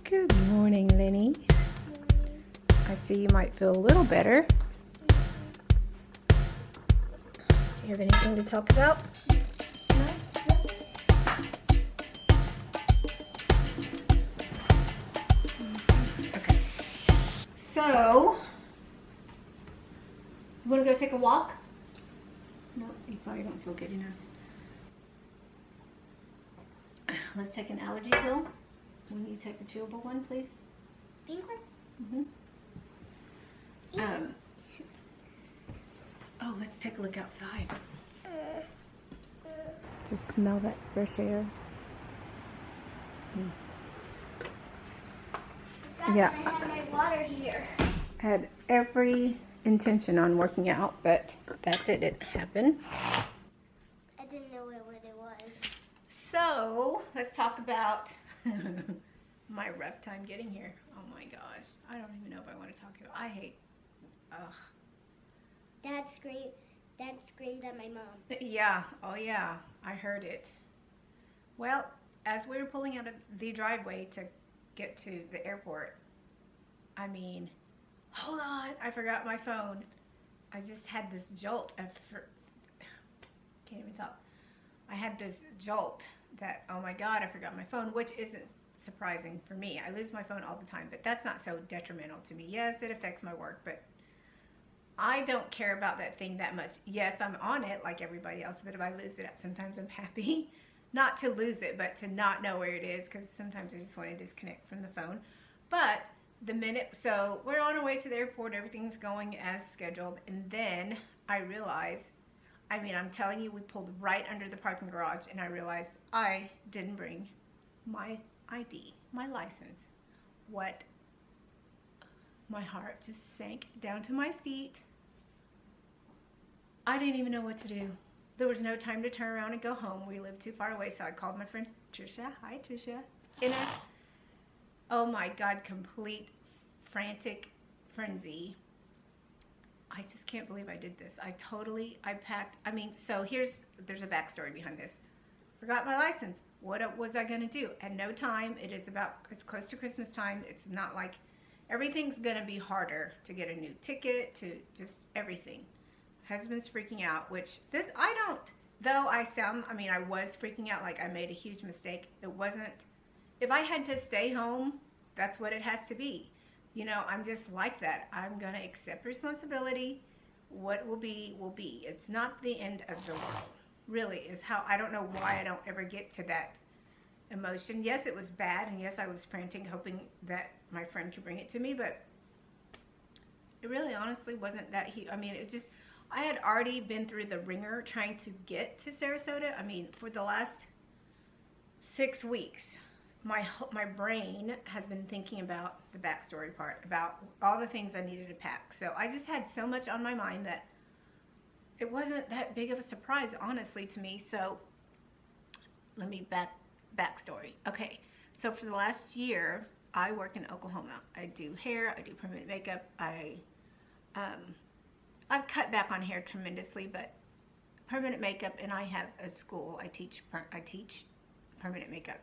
Good morning, Lenny. I see you might feel a little better. Do you have anything to talk about? No? Okay. So, you want to go take a walk? No, you probably don't feel good enough. Let's take an allergy pill. Will you take a chewable one, please? Pink one? Mm-hmm. Oh, let's take a look outside. Just smell that fresh air. Yeah. I have my water here. I had every intention on working out, but that didn't happen. I didn't know what it was. So, let's talk about my rough time getting here. Oh my gosh. I don't even know if I want to talk about it. I hate, Dad screamed at my mom. Yeah, oh yeah, I heard it. Well, as we were pulling out of the driveway to get to the airport, I mean, hold on, I forgot my phone. I just had this jolt can't even talk. I had this jolt that, oh my God, I forgot my phone, which isn't surprising for me. I lose my phone all the time, but that's not so detrimental to me. Yes, it affects my work, but I don't care about that thing that much. Yes, I'm on it like everybody else, but if I lose it, sometimes I'm happy not to lose it, but to not know where it is, because sometimes I just want to disconnect from the phone. But the minute, so we're on our way to the airport, everything's going as scheduled, and then I realize, I mean, I'm telling you, we pulled right under the parking garage, and I realized I didn't bring my ID, my license. What? My heart just sank down to my feet. I didn't even know what to do. There was no time to turn around and go home. We lived too far away, so I called my friend Trisha. Hi, Trisha. In a, oh my God, complete frantic frenzy. I just can't believe I did this. I packed, I mean, so there's a backstory behind this. Forgot my license. What was I going to do? At no time. It's close to Christmas time. It's not like, everything's going to be harder to get a new ticket, to just everything. Husband's freaking out, which I was freaking out like I made a huge mistake. It wasn't, if I had to stay home, that's what it has to be. You know, I'm just like that. I'm going to accept responsibility. What will be, will be. It's not the end of the world. Really, is how, I don't know why I don't ever get to that emotion. Yes, it was bad, and yes, I was frantic, hoping that my friend could bring it to me, but it really honestly wasn't that huge. I mean, I had already been through the ringer trying to get to Sarasota. I mean, for the last 6 weeks, my brain has been thinking about the backstory part, about all the things I needed to pack. So I just had so much on my mind that it wasn't that big of a surprise, honestly, to me. So let me backstory. Okay, so for the last year, I work in Oklahoma. I do hair, I do permanent makeup. I've cut back on hair tremendously, but permanent makeup, and I have a school. I teach permanent makeup.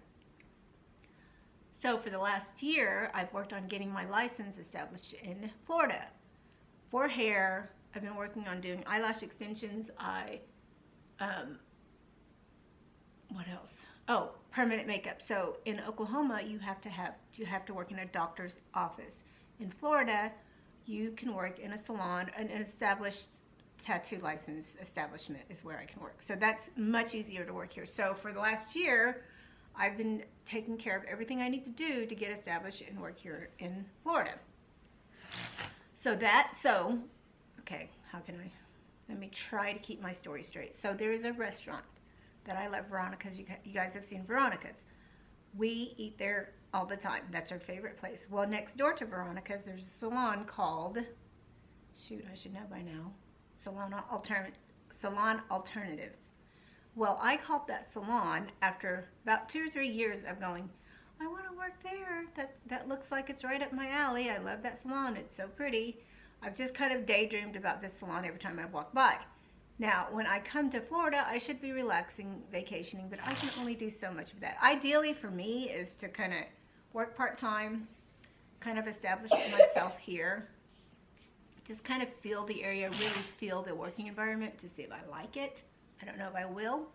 So for the last year, I've worked on getting my license established in Florida. For hair, I've been working on doing eyelash extensions. What else? Oh, permanent makeup. So in Oklahoma, you have to work in a doctor's office. In Florida, you can work in a salon, an established tattoo license establishment is where I can work. So that's much easier to work here. So for the last year, I've been taking care of everything I need to do to get established and work here in Florida. Okay, let me try to keep my story straight. So there is a restaurant that I love, Veronica's. You guys have seen Veronica's. We eat there all the time. That's our favorite place. Well, next door to Veronica's, there's a salon called, shoot, I should know by now, Salon Alternatives. Well, I called that salon after about 2 or 3 years of going, I want to work there. That looks like it's right up my alley. I love that salon. It's so pretty. I've just kind of daydreamed about this salon every time I walk by. Now, when I come to Florida, I should be relaxing, vacationing, but I can only do so much of that. Ideally for me is to kind of work part-time, kind of establish myself here. Just kind of feel the area, really feel the working environment to see if I like it. I don't know if I will.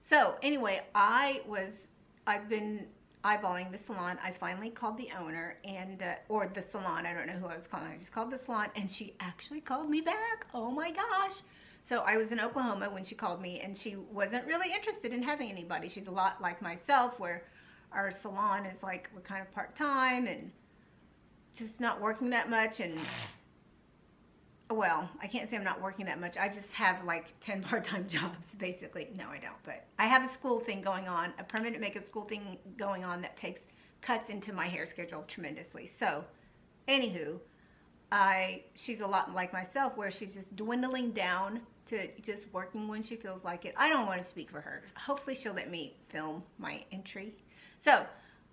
So anyway, I've been eyeballing the salon. I finally called the owner and, or the salon, I don't know who I was calling. I just called the salon and she actually called me back. Oh my gosh. So I was in Oklahoma when she called me and she wasn't really interested in having anybody. She's a lot like myself where our salon is like, we're kind of part-time and just not working that much. And well, I can't say I'm not working that much. I just have like 10 part-time jobs, basically. No, I don't. But I have a school thing going on, a permanent makeup school thing going on that cuts into my hair schedule tremendously. So, anywho, she's a lot like myself where she's just dwindling down to just working when she feels like it. I don't want to speak for her. Hopefully she'll let me film my entry. So,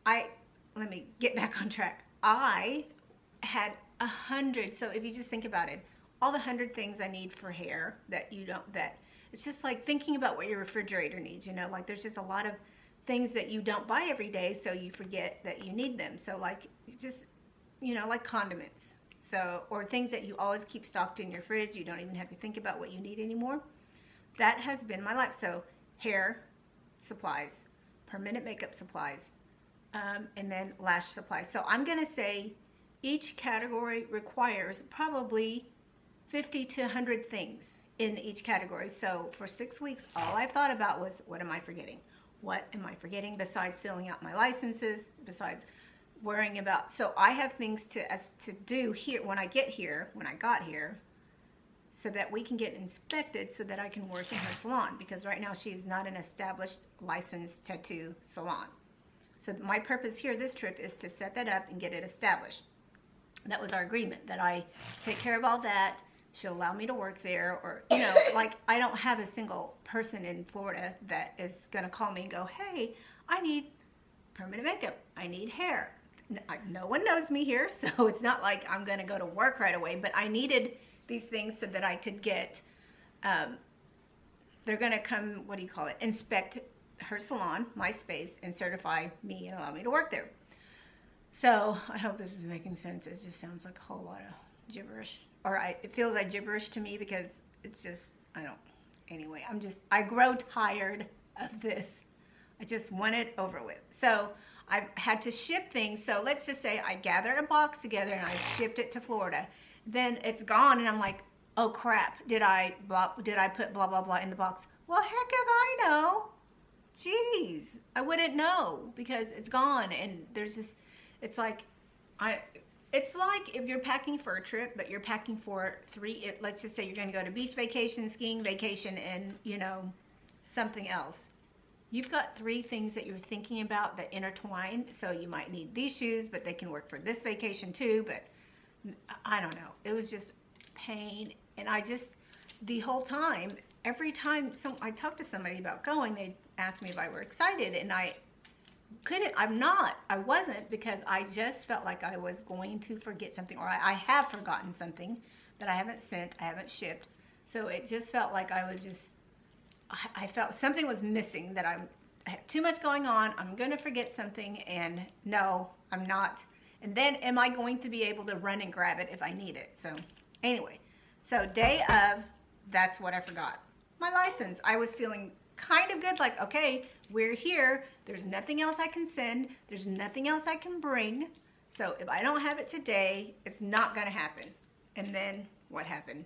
let me get back on track. I had 100, so if you just think about it, all the 100 things I need for hair that it's just like thinking about what your refrigerator needs, like there's just a lot of things that you don't buy every day, so you forget that you need them. So like just, like condiments. So, or things that you always keep stocked in your fridge, you don't even have to think about what you need anymore. That has been my life. So hair supplies, permanent makeup supplies, and then lash supplies. So I'm going to say each category requires probably 50 to 100 things in each category. So for 6 weeks, all I thought about was, what am I forgetting? What am I forgetting besides filling out my licenses, besides worrying about, so I have things to do here when I got here, so that we can get inspected so that I can work in her salon, because right now she is not an established licensed tattoo salon. So my purpose here this trip is to set that up and get it established. That was our agreement, that I take care of all that. She'll allow me to work there, or, like I don't have a single person in Florida that is going to call me and go, hey, I need permanent makeup. I need hair. No one knows me here, so it's not like I'm going to go to work right away, but I needed these things so that I could get, they're going to come, inspect her salon, my space, and certify me and allow me to work there. So I hope this is making sense. It just sounds like a whole lot of gibberish. It feels like gibberish to me because it's just, anyway, I grow tired of this. I just want it over with. So I've had to ship things. So let's just say I gathered a box together and I shipped it to Florida. Then it's gone and I'm like, oh crap, did I put blah, blah, blah in the box? Well, heck if I know. Jeez, I wouldn't know because it's gone. And there's this, it's like if you're packing for a trip, but you're packing for let's just say you're going to go to beach vacation, skiing vacation, and, something else. You've got 3 things that you're thinking about that intertwine. So you might need these shoes, but they can work for this vacation too. But I don't know. It was just pain. And the whole time, every time I talked to somebody about going, they asked me if I were excited. And I wasn't, because I just felt like I was going to forget something, or I have forgotten something that I haven't sent, I haven't shipped. So it just felt like I felt something was missing, that I had too much going on. I'm going to forget something, and no, I'm not. And then am I going to be able to run and grab it if I need it? So anyway, so day of, that's what I forgot. My license. I was feeling kind of good, like, okay, we're here. There's nothing else I can send. There's nothing else I can bring. So if I don't have it today, it's not going to happen. And then what happened?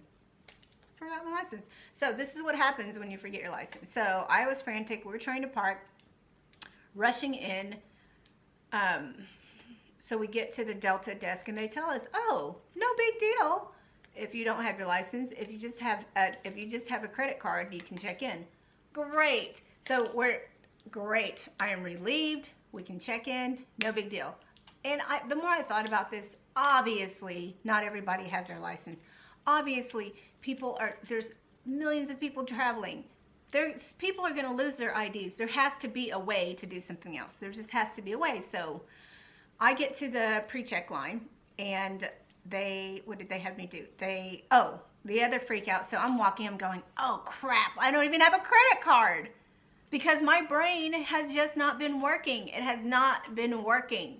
Forgot my license. So this is what happens when you forget your license. So I was frantic. We were trying to park, rushing in. So we get to the Delta desk and they tell us, oh, no big deal if you don't have your license. If you just have a credit card, you can check in. Great. So great. I am relieved. We can check in. No big deal. And the more I thought about this, obviously not everybody has their license. Obviously, there's millions of people traveling. People are going to lose their IDs. There has to be a way to do something else. There just has to be a way. So I get to the pre-check line, and what did they have me do? The other freak out. So I'm walking, I'm going, oh crap, I don't even have a credit card, because my brain has just not been working. It has not been working.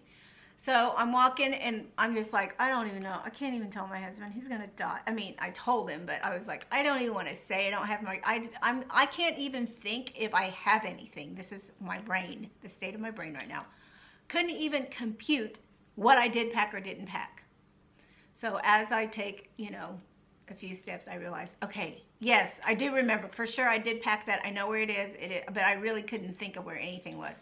So I'm walking and I'm just like, I don't even know. I can't even tell my husband. He's going to die. I mean, I told him, but I was like, I don't even want to say. I don't have my, I can't even think if I have anything. This is my brain, the state of my brain right now. Couldn't even compute what I did pack or didn't pack. So as I take, a few steps, I realized, okay, yes, I do remember. For sure, I did pack that. I know where it is, but I really couldn't think of where anything was.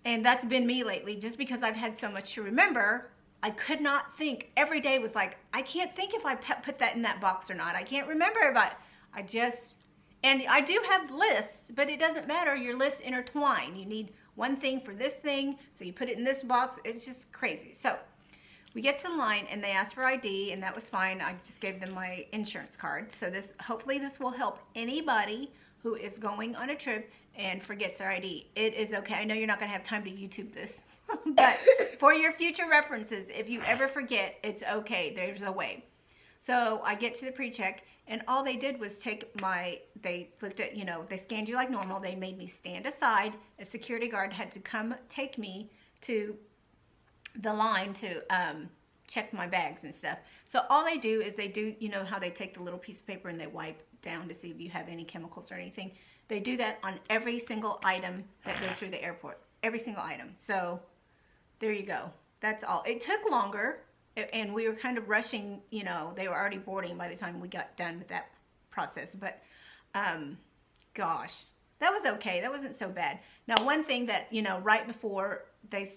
And that's been me lately. Just because I've had so much to remember, I could not think. Every day was like, I can't think if I put that in that box or not. I can't remember about it. And I do have lists, but it doesn't matter. Your lists intertwine. You need one thing for this thing, so you put it in this box. It's just crazy. So we get to the line, and they asked for ID, and that was fine. I just gave them my insurance card. So hopefully this will help anybody who is going on a trip and forgets their ID. It is okay. I know you're not going to have time to YouTube this, but for your future references, if you ever forget, it's okay. There's a way. So I get to the pre-check, and all they did was they looked at, they scanned you like normal. They made me stand aside. A security guard had to come take me to the line to check my bags and stuff. So all they do is how they take the little piece of paper and they wipe down to see if you have any chemicals or anything. They do that on every single item that goes through the airport. Every single item. So there you go. That's all. It took longer, and we were kind of rushing. They were already boarding by the time we got done with that process. But gosh, that was okay. That wasn't so bad. Now, one thing that, right before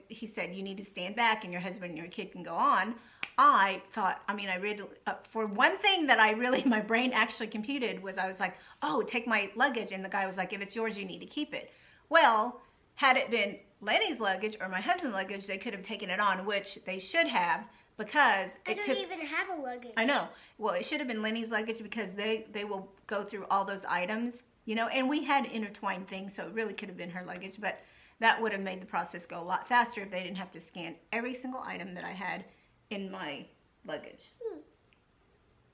he said you need to stand back and your husband and your kid can go on, I thought, I read, for one thing that my brain actually computed was, I was like, oh, take my luggage. And the guy was like, if it's yours, you need to keep it. Well, had it been Lenny's luggage or my husband's luggage, they could have taken it on, which they should have, because I don't even have a luggage. I know. Well, it should have been Lenny's luggage, because they will go through all those items, and we had intertwined things, so it really could have been her luggage, but that would have made the process go a lot faster if they didn't have to scan every single item that I had in my luggage.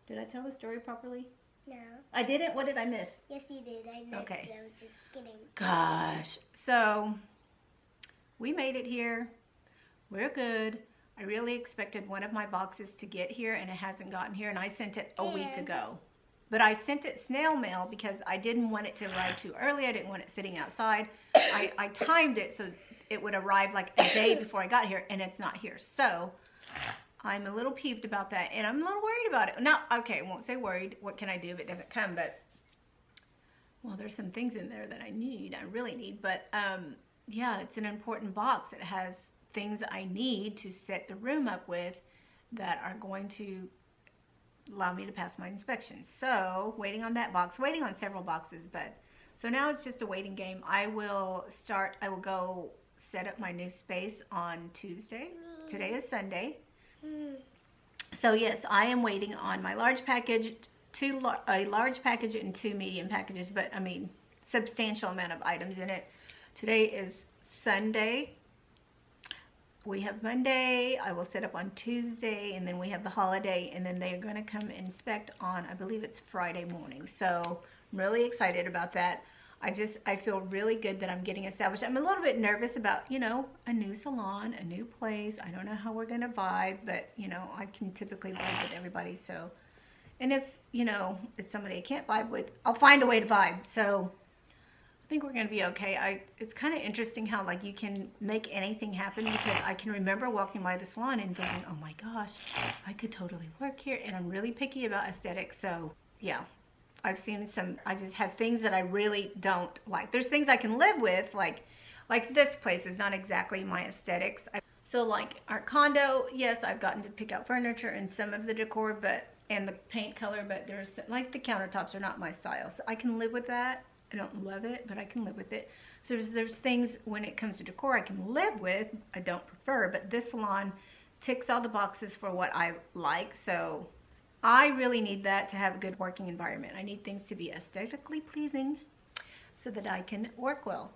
Did I tell the story properly? No. I didn't? What did I miss? Yes, you did. I know. Okay. I was just kidding. Gosh. So, we made it here. We're good. I really expected one of my boxes to get here, and it hasn't gotten here, and I sent it a week ago. But I sent it snail mail because I didn't want it to arrive too early. I didn't want it sitting outside. I timed it so it would arrive like a day before I got here, and it's not here. So I'm a little peeved about that, and I'm a little worried about it. No, okay, I won't say worried. What can I do if it doesn't come? But, well, there's some things in there that I really need. But, yeah, it's an important box. It has things I need to set the room up with that are going to allow me to pass my inspection. So, waiting on that box, waiting on several boxes, but so now it's just a waiting game. I will go set up my new space on Tuesday. Today is Sunday. So yes, I am waiting on my large package, a large package and 2 medium packages, but substantial amount of items in it. Today is Sunday. We have Monday, I will set up on Tuesday, and then we have the holiday, and then they're going to come inspect on, I believe it's Friday morning. So I'm really excited about that. I feel really good that I'm getting established. I'm a little bit nervous about, a new salon, a new place. I don't know how we're going to vibe, but, I can typically vibe with everybody. So, and if, it's somebody I can't vibe with, I'll find a way to vibe. So I think we're going to be okay. It's kind of interesting how, you can make anything happen, because I can remember walking by the salon and thinking, oh my gosh, I could totally work here. And I'm really picky about aesthetics. So, yeah. I just have things that I really don't like. There's things I can live with, like this place is not exactly my aesthetics. So like our condo, yes, I've gotten to pick out furniture and some of the decor, and the paint color, but there's, the countertops are not my style. So I can live with that. I don't love it, but I can live with it. So there's things when it comes to decor I can live with, I don't prefer, but this salon ticks all the boxes for what I like. So I really need that to have a good working environment. I need things to be aesthetically pleasing so that I can work well.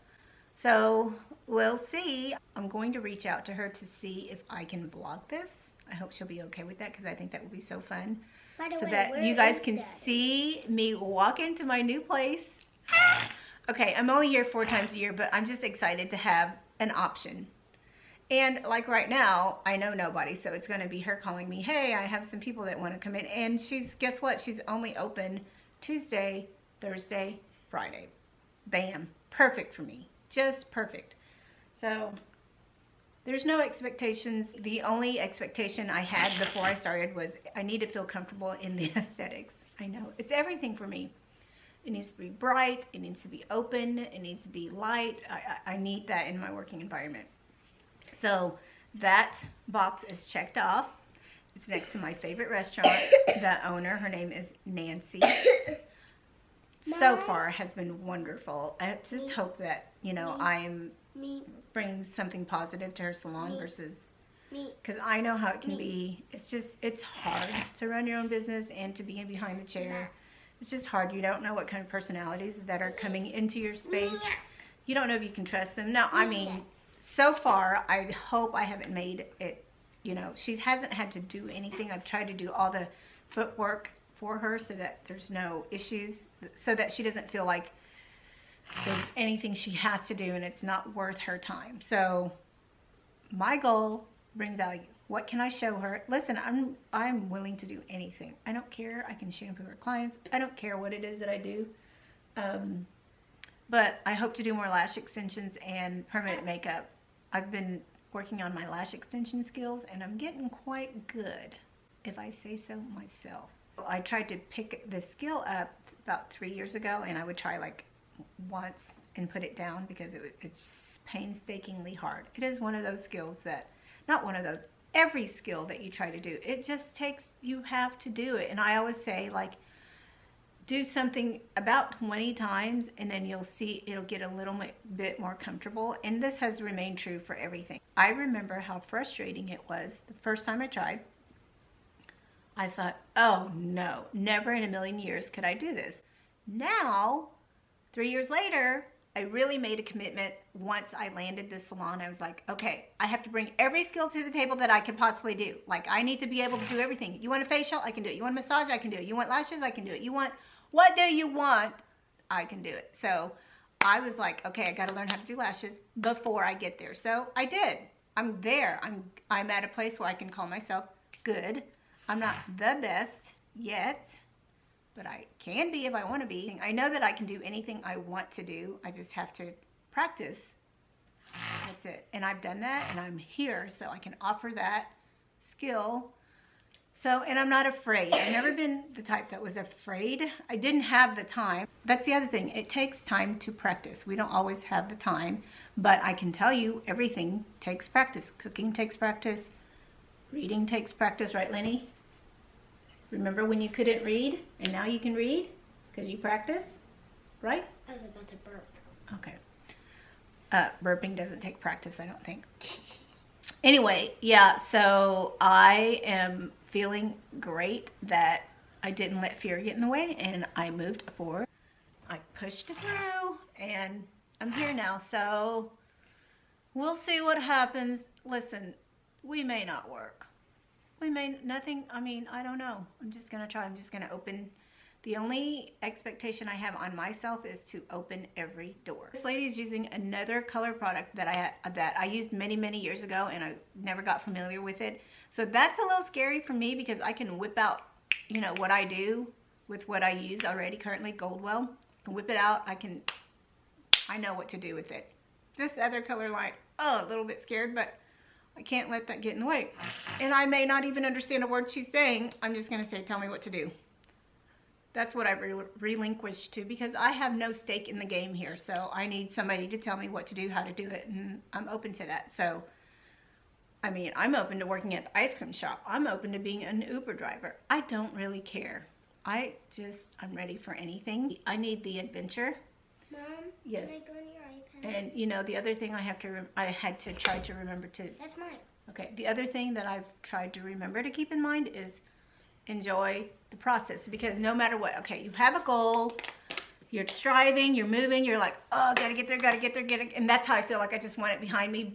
So we'll see. I'm going to reach out to her to see if I can vlog this. I hope she'll be okay with that, because I think that would be so fun. By the so way, that you guys can see me walk into my new place. Okay, I'm only here 4 times a year, but I'm just excited to have an option. And like right now, I know nobody, so it's going to be her calling me, hey, I have some people that want to come in. And guess what? She's only open Tuesday, Thursday, Friday. Bam. Perfect for me. Just perfect. So there's no expectations. The only expectation I had before I started was I need to feel comfortable in the aesthetics. I know. It's everything for me. It needs to be bright. It needs to be open. It needs to be light. I need that in my working environment. So that box is checked off. It's next to my favorite restaurant. The owner, her name is Nancy. So far has been wonderful. I just hope that, you know, I'm bringing something positive to her salon versus, because I know how it can be. It's hard to run your own business and to be in behind the chair. It's just hard. You don't know what kind of personalities that are coming into your space. You don't know if you can trust them. No, I mean, so far, I hope I haven't made it, you know, she hasn't had to do anything. I've tried to do all the footwork for her so that there's no issues, so that she doesn't feel like there's anything she has to do and it's not worth her time. So my goal, bring value. What can I show her? Listen, I'm willing to do anything. I don't care. I can shampoo her clients. I don't care what it is that I do. But I hope to do more lash extensions and permanent makeup. I've been working on my lash extension skills and I'm getting quite good, if I say so myself. I tried to pick the skill up about 3 years ago, and I would try like once and put it down because it's painstakingly hard. It is one of those skills that, not one of those, every skill that you try to do, it just takes, you have to do it. And I always say, like, do something about 20 times and then you'll see it'll get a little bit more comfortable. And this has remained true for everything. I remember how frustrating it was the first time I tried. I thought, oh no, never in a million years could I do this. Now, 3 years later, I really made a commitment. Once I landed this salon, I was like, okay, I have to bring every skill to the table that I could possibly do. Like, I need to be able to do everything. You want a facial? I can do it. You want a massage? I can do it. You want lashes? I can do it. You want, what do you want? I can do it. So I was like, okay, I got to learn how to do lashes before I get there. So I did. I'm there. I'm at a place where I can call myself good. I'm not the best yet, but I can be if I want to be. I know that I can do anything I want to do. I just have to practice. That's it. And I've done that, and I'm here, so I can offer that skill. So, and I'm not afraid. I've never been the type that was afraid. I didn't have the time. That's the other thing. It takes time to practice. We don't always have the time, but I can tell you everything takes practice. Cooking takes practice. Reading takes practice, right, Lenny? Remember when you couldn't read and now you can read because you practice, right? I was about to burp. Okay. Burping doesn't take practice, I don't think. Anyway, yeah, so I am feeling great that I didn't let fear get in the way and I moved forward. I pushed it through and I'm here now, so we'll see what happens. Listen, we may not work. We may, nothing, I mean, I don't know. I'm just going to try. I'm just going to open. The only expectation I have on myself is to open every door. This lady is using another color product that I used many, many years ago, and I never got familiar with it. So that's a little scary for me because I can whip out, you know, what I do with what I use already currently, Goldwell. I can whip it out. I know what to do with it. This other color line, oh, a little bit scared, but I can't let that get in the way. And I may not even understand a word she's saying. I'm just going to say, tell me what to do. That's what I've relinquished to because I have no stake in the game here. So I need somebody to tell me what to do, how to do it. And I'm open to that. So, I mean, I'm open to working at the ice cream shop. I'm open to being an Uber driver. I don't really care. I'm ready for anything. I need the adventure. Mom, yes. Can I go to your iPad? And you know, the other thing I had to try to remember to. That's mine. Okay. The other thing that I've tried to remember to keep in mind is enjoy the process, because no matter what, okay, you have a goal, you're striving, you're moving, you're like, oh, gotta get there, get it, and that's how I feel like I just want it behind me.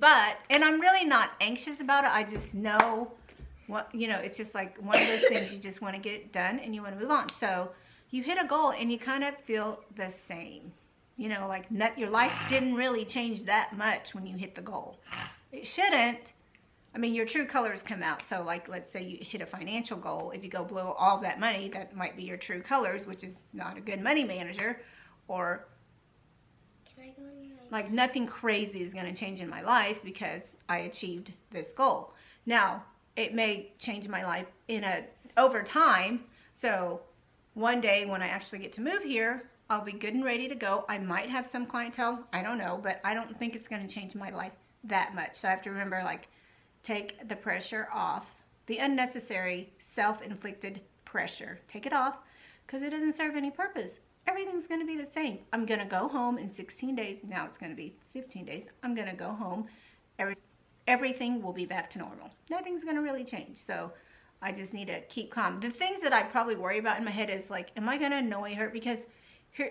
And I'm really not anxious about it. I just know what, you know, it's just like one of those things you just want to get it done and you want to move on. So you hit a goal and you kind of feel the same. You know, like your life didn't really change that much when you hit the goal. It shouldn't. I mean, your true colors come out. So like, let's say you hit a financial goal. If you go blow all that money, that might be your true colors, which is not a good money manager. Or Can I go in your like nothing crazy is going to change in my life because I achieved this goal. Now, it may change my life over time. So one day when I actually get to move here, I'll be good and ready to go. I might have some clientele. I don't know, but I don't think it's going to change my life that much. So I have to remember, like, take the pressure off, the unnecessary self-inflicted pressure. Take it off because it doesn't serve any purpose. Everything's going to be the same. I'm going to go home in 16 days. Now it's going to be 15 days. I'm going to go home. Everything will be back to normal. Nothing's going to really change. So I just need to keep calm. The things that I probably worry about in my head is like, am I going to annoy her? Because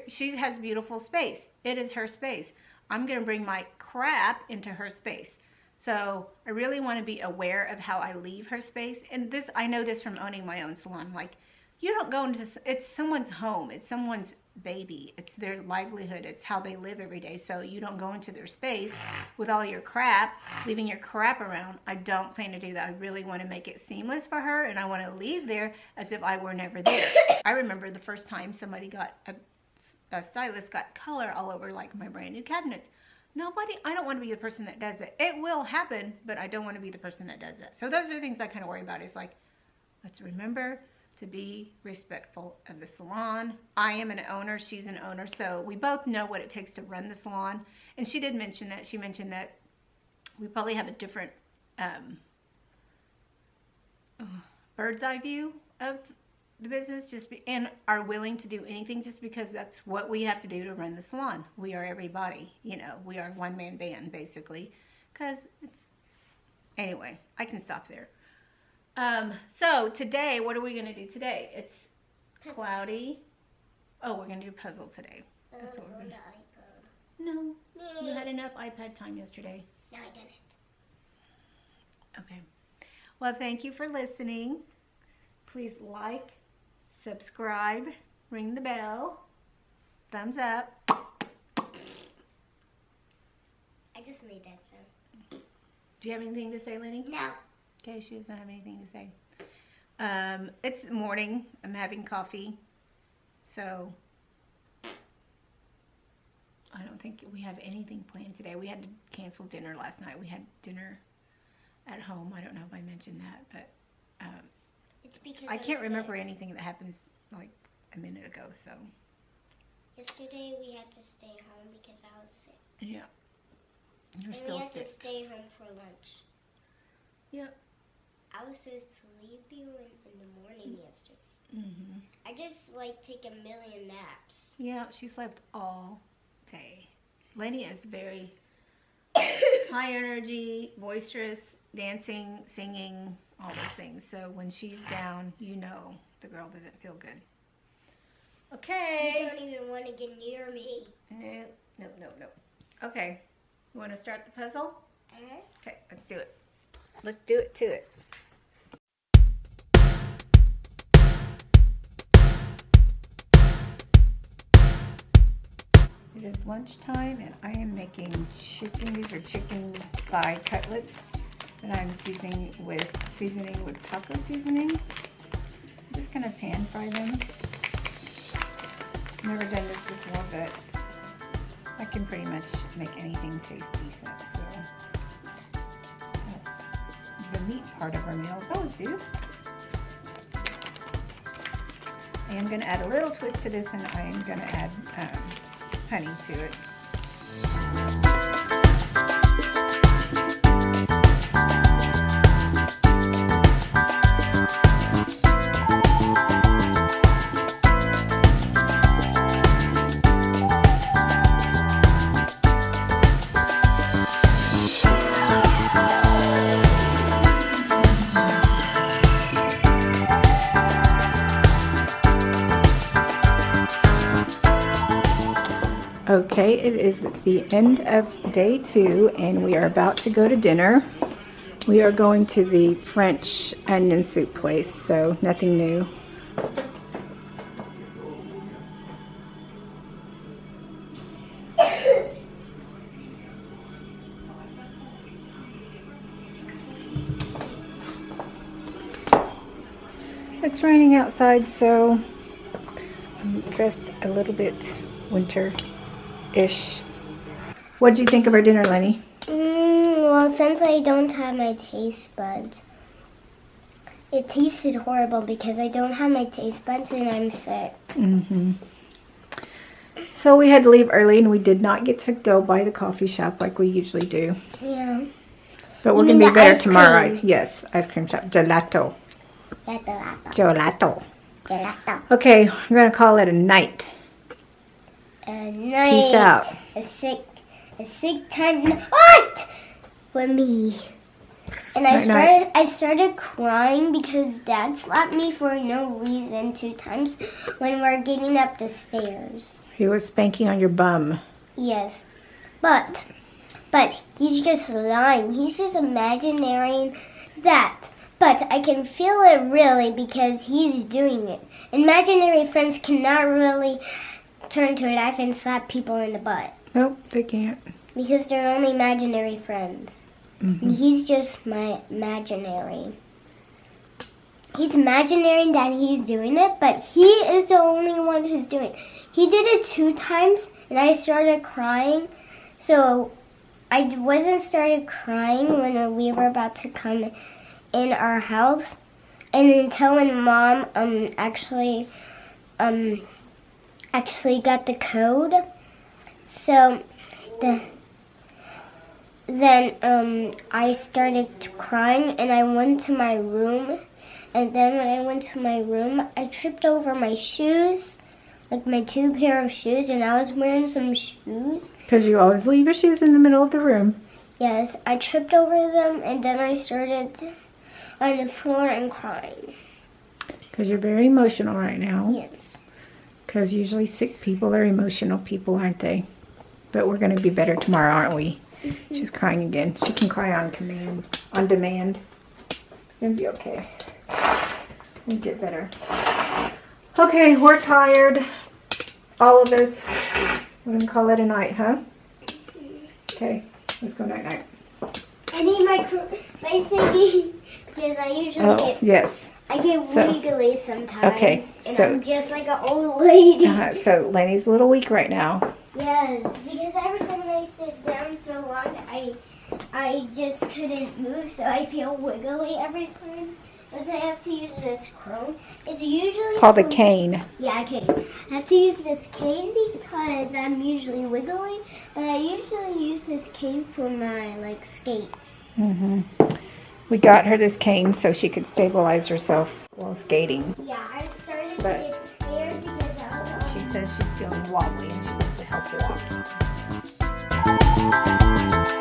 she has beautiful space. It is her space. I'm going to bring my crap into her space. So I really want to be aware of how I leave her space. And this, I know this from owning my own salon. Like, you don't go into, it's someone's home. It's someone's baby. It's their livelihood. It's how they live every day. So you don't go into their space with all your crap, leaving your crap around. I don't plan to do that. I really want to make it seamless for her. And I want to leave there as if I were never there. I remember the first time somebody got, a stylist got color all over like my brand new cabinets. I don't want to be the person that does it. It will happen, but I don't want to be the person that does it. So those are the things I kind of worry about. Is like, let's remember to be respectful of the salon. I am an owner. She's an owner. So we both know what it takes to run the salon. And she did mention that. She mentioned that we probably have a different bird's eye view of the business, and are willing to do anything just because that's what we have to do to run the salon. We are everybody, you know, we are one-man band basically, because it's, anyway, I can stop there. So today, what are we going to do today? It's cloudy. Oh, we're going to do puzzle today. That's what we're going to do. No, you had enough iPad time yesterday. No, I didn't. Okay. Well, thank you for listening. Please like, subscribe, ring the bell, thumbs up. I just made that sound. Do you have anything to say, Lenny? No. Okay, she doesn't have anything to say. It's morning. I'm having coffee. So I don't think we have anything planned today. We had to cancel dinner last night. We had dinner at home. I don't know if I mentioned that, but It's because I can't remember sick. anything that happens like a minute ago, so. Yesterday we had to stay home because I was sick. Yeah. You're And still we had sick. to stay home for lunch. Yep. I was so sleepy in the morning yesterday. Mm-hmm. I just like take a million naps. Yeah, she slept all day. Lenny is very high energy, boisterous, dancing, singing, all those things. So when she's down, you know the girl doesn't feel good. Okay. You don't even want to get near me. No. Okay. You want to start the puzzle? Okay, let's do it. Let's do it to it. It is lunchtime and I am making chicken. These are chicken thigh cutlets that I'm seasoning with taco seasoning. I'm just gonna pan fry them. Never done this before, but I can pretty much make anything taste decent. So that's the meat part of our meal goes, dude. I am gonna add a little twist to this, and I am gonna add honey to it. Okay, it is the end of day 2 and we are about to go to dinner. We are going to the French onion soup place, so nothing new. It's raining outside, so I'm dressed a little bit winter-ish. What did you think of our dinner, Lenny? Well, since I don't have my taste buds, it tasted horrible because I don't have my taste buds and I'm sick. So we had to leave early, and we did not get to go by the coffee shop like we usually do. Yeah. But we're You going mean to be the better ice tomorrow. cream? Yes, ice cream shop. Gelato. Gelato. Gelato. Okay, we're going to call it a night. A night. Peace out. A sick time. What? For me. And I started crying because Dad slapped me for no reason 2 times when we're getting up the stairs. He was spanking on your bum. Yes. But he's just lying. He's just imagining that. But I can feel it really because he's doing it. Imaginary friends cannot really turn to life and slap people in the butt. Nope, they can't. Because they're only imaginary friends. And he's just my imaginary. He's imaginary that he's doing it, but he is the only one who's doing it. He did it 2 times, and I started crying. So I wasn't started crying when we were about to come in our house, and until when Mom actually got the code. So then I started crying, and I went to my room. And then when I went to my room, I tripped over my shoes, like my 2 pair of shoes, and I was wearing some shoes. Because you always leave your shoes in the middle of the room. Yes, I tripped over them, and then I started on the floor and crying. Because you're very emotional right now. Yes. Because usually sick people are emotional people, aren't they? But we're going to be better tomorrow, aren't we? She's crying again. She can cry on command, on demand. It's going to be okay. We'll get better. Okay, we're tired. All of us. We're going to call it a night, huh? Okay, let's go night-night. I need my thingy because I usually I get wiggly sometimes. Okay, and so I'm just like an old lady. So Lenny's a little weak right now. Yes, because every time I sit down so long, I just couldn't move, so I feel wiggly every time. But I have to use this crone. It's called a cane. Yeah, a cane. I have to use this cane because I'm usually wiggling, but I usually use this cane for my skates. We got her this cane so she could stabilize herself while skating. Yeah, I started to get scared because she says she's feeling wobbly and she wants to help her walk.